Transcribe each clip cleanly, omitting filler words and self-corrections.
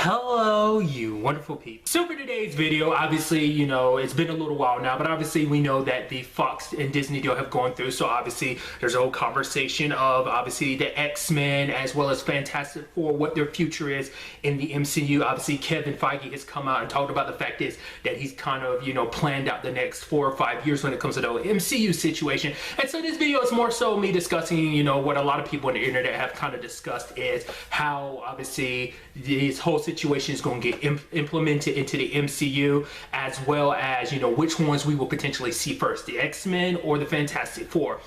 Hello, you wonderful people. So for today's video, obviously, it's been a little while now, but obviously we know that the Fox and Disney deal have gone through. So obviously there's a whole conversation of obviously the X-Men as well as Fantastic Four, what their future is in the MCU. Obviously Kevin Feige has come out and talked about the fact is that he's kind of, planned out the next 4 or 5 years when it comes to the MCU situation. And so this video is more so me discussing, what a lot of people on the internet have kind of discussed is how obviously this whole situation is going to get implemented into the MCU, as well as which ones we will potentially see first, the X-Men or the Fantastic Four.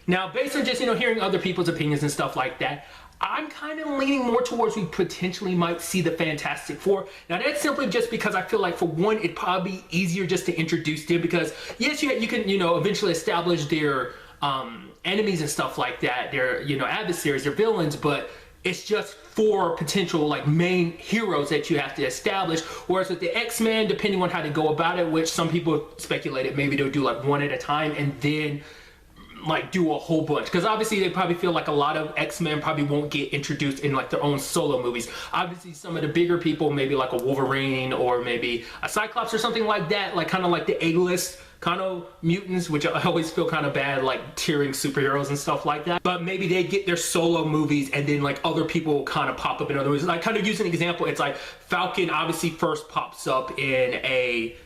Now based on just hearing other people's opinions and stuff like that, I'm kind of leaning more towards we potentially might see the Fantastic Four. Now that's simply just because I feel like for one, it'd probably be easier just to introduce them, because yes, you can eventually establish their enemies and stuff like that, their adversaries, their villains, but it's just 4 potential main heroes that you have to establish. Whereas with the X-Men, depending on how they go about it, which some people speculated maybe they'll do one at a time and then do a whole bunch, because obviously they probably feel like a lot of X-Men probably won't get introduced in their own solo movies. Obviously some of the bigger people, maybe like a Wolverine or maybe a Cyclops or something like that, kind of like the A-list kind of mutants, which I always feel kind of bad tearing superheroes and stuff like that, but maybe they get their solo movies and then other people kind of pop up in other movies. Kind of use an example, it's Falcon obviously first pops up in a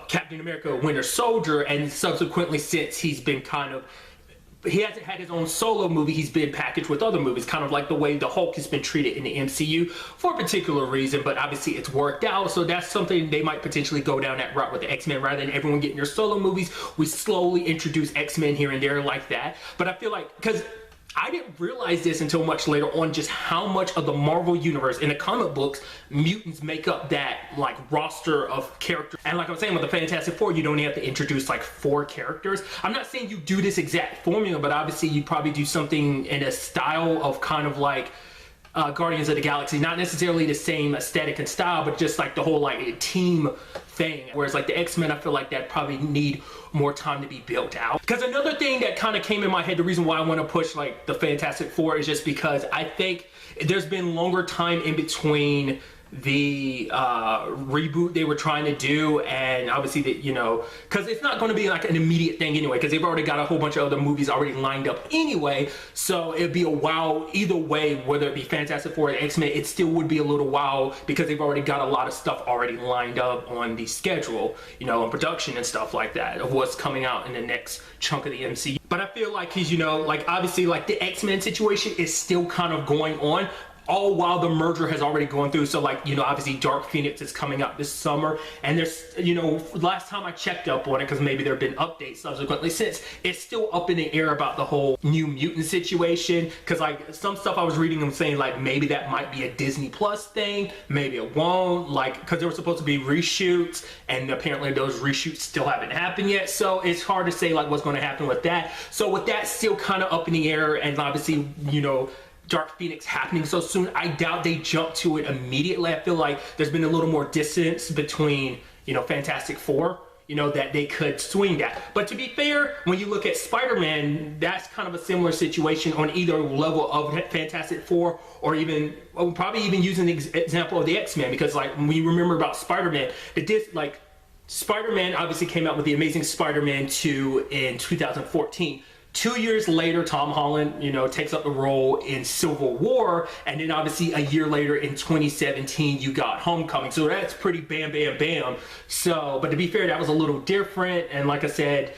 Captain America Winter Soldier, and subsequently since he hasn't had his own solo movie, he's been packaged with other movies, kind of like the way the Hulk has been treated in the MCU for a particular reason, but obviously it's worked out. So that's something they might potentially go down that route with the X-Men. Rather than everyone getting their solo movies, we slowly introduce X-Men here and there like that. But I feel like, because I didn't realize this until much later on, just how much of the Marvel universe in the comic books mutants make up that roster of characters. And like I was saying with the Fantastic Four, you don't have to introduce 4 characters. I'm not saying you do this exact formula, but obviously you probably do something in a style of kind of Guardians of the Galaxy, not necessarily the same aesthetic and style, but just the whole team thing. Whereas the X-Men, I feel like that probably need more time to be built out. Because another thing that kind of came in my head, the reason why I want to push the Fantastic Four is just because I think there's been longer time in between the reboot they were trying to do, and obviously that because it's not going to be an immediate thing anyway, because they've already got a whole bunch of other movies already lined up anyway. So it'd be a while either way, whether it be Fantastic Four or X-Men, it still would be a little while, because they've already got a lot of stuff already lined up on the schedule, on production and stuff like that, of what's coming out in the next chunk of the MCU. But I feel like he's obviously the X-Men situation is still kind of going on, all while the merger has already gone through. So obviously Dark Phoenix is coming out this summer, and there's last time I checked up on it, because maybe there have been updates subsequently since, it's still up in the air about the whole New Mutant situation, because some stuff I was reading them saying maybe that might be a Disney Plus thing, maybe it won't, because there were supposed to be reshoots, and apparently those reshoots still haven't happened yet. So it's hard to say what's going to happen with that. So with that still kind of up in the air, and obviously Dark Phoenix happening so soon, I doubt they jump to it immediately. I feel like there's been a little more distance between, Fantastic Four, that they could swing that. But to be fair, when you look at Spider-Man, that's kind of a similar situation on either level of Fantastic Four, or even, probably even using the example of the X-Men, because when you remember about Spider-Man, Spider-Man obviously came out with the Amazing Spider-Man 2 in 2014. 2 years later, Tom Holland, takes up the role in Civil War, and then obviously a year later in 2017, you got Homecoming. So that's pretty bam, bam, bam. So, but to be fair, that was a little different, and like I said,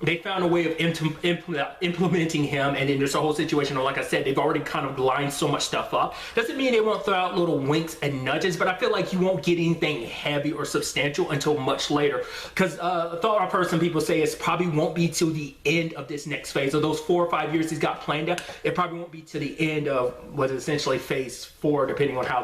they found a way of implementing him, and then there's a whole situation where, like I said, they've already kind of lined so much stuff up. Doesn't mean they won't throw out little winks and nudges, but I feel like you won't get anything heavy or substantial until much later. Because a thought I've heard some people say is probably won't be till the end of this next phase. Of those 4 or 5 years he's got planned out, it probably won't be to the end of what is essentially phase 4, depending on how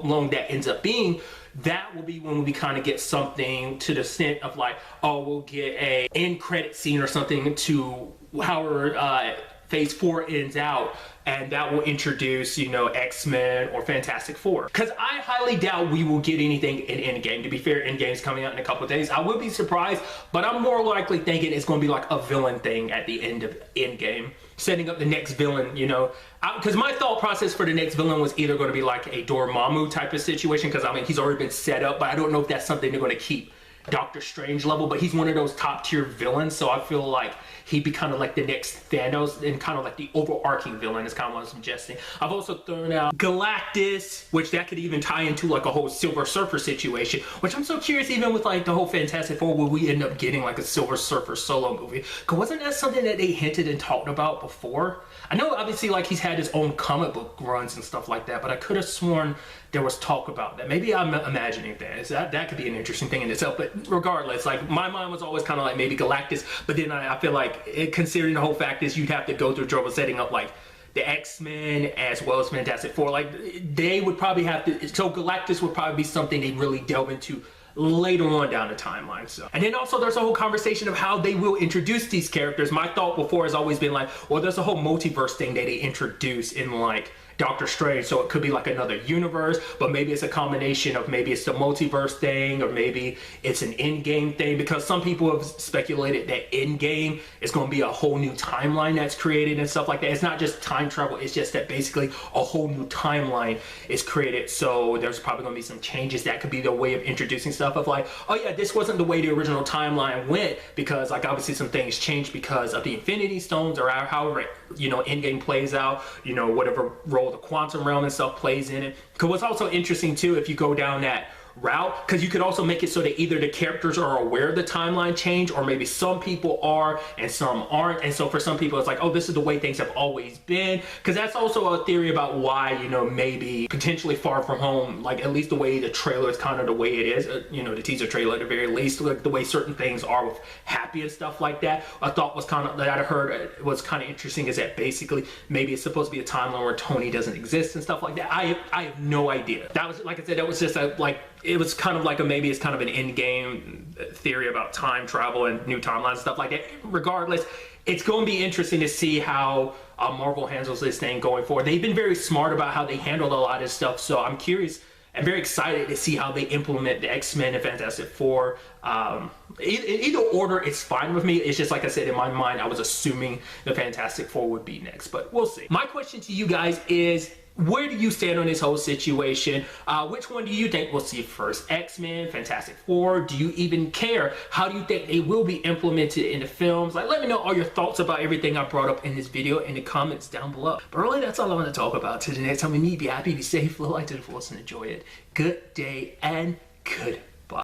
long that ends up being. That will be when we kind of get something to the extent of we'll get a end credit scene or something to how phase 4 ends out, and that will introduce, you know, X-Men or Fantastic Four. Because I highly doubt we will get anything in Endgame. To be fair, Endgame's coming out in a couple of days. I would be surprised, but I'm more likely thinking it's going to be like a villain thing at the end of Endgame, setting up the next villain, you know. Because my thought process for the next villain was either going to be like a Dormammu type of situation, because I mean, he's already been set up, but I don't know if that's something they're going to keep Doctor Strange level, but he's one of those top tier villains, so I feel like he'd be kind of like the next Thanos and kind of like the overarching villain is kind of what I'm suggesting. I've also thrown out Galactus, which that could even tie into like a whole Silver Surfer situation, which I'm so curious, even with like the whole Fantastic Four, will we end up getting like a Silver Surfer solo movie? Because wasn't that something that they hinted and talked about before? I know obviously like he's had his own comic book runs and stuff like that, but I could have sworn there was talk about that. Maybe I'm imagining things. That could be an interesting thing in itself, but regardless, like my mind was always kind of like maybe Galactus, but then I feel like considering the whole fact is you'd have to go through trouble setting up like the X-Men as well as Fantastic Four. Like they would probably have to, so Galactus would probably be something they really delve into later on down the timeline. So, and then also there's a whole conversation of how they will introduce these characters. My thought before has always been like, well, there's a whole multiverse thing that they introduce in like Doctor Strange, so it could be like another universe, but maybe it's a combination of maybe it's the multiverse thing or maybe it's an Endgame thing, because some people have speculated that Endgame is going to be a whole new timeline that's created and stuff like that. It's not just time travel, it's just that basically a whole new timeline is created, so there's probably going to be some changes. That could be the way of introducing stuff of like, oh yeah, this wasn't the way the original timeline went, because like obviously some things changed because of the Infinity Stones or however, you know, Endgame plays out, you know, whatever role the quantum realm and stuff plays in it. Because what's also interesting too, if you go down that route, because you could also make it so that either the characters are aware of the timeline change, or maybe some people are and some aren't, and so for some people it's like, oh, this is the way things have always been. Because that's also a theory about why, you know, maybe potentially Far From Home, like at least the way the trailer is kind of the way it is, you know, the teaser trailer at the very least, like the way certain things are with Happy and stuff like that. I thought was kind of, that I heard was kind of interesting, is that basically maybe it's supposed to be a timeline where Tony doesn't exist and stuff like that. I have no idea. That was, like I said, that was just a like, it was kind of like a, maybe it's kind of an in-game theory about time travel and new timelines and stuff like that. Regardless, it's going to be interesting to see how Marvel handles this thing going forward. They've been very smart about how they handled a lot of stuff, so I'm curious. I'm very excited to see how they implement the X-Men and Fantastic Four. Either order, it's fine with me. It's just like I said, in my mind, I was assuming the Fantastic Four would be next, but we'll see. My question to you guys is, where do you stand on this whole situation? Which one do you think we'll see first? X-Men, Fantastic Four? Do you even care? How do you think they will be implemented in the films? Like, let me know all your thoughts about everything I brought up in this video in the comments down below. But really, that's all I want to talk about. Till the next time we meet, be happy, be safe, live life to the fullest, and enjoy it. Good day and good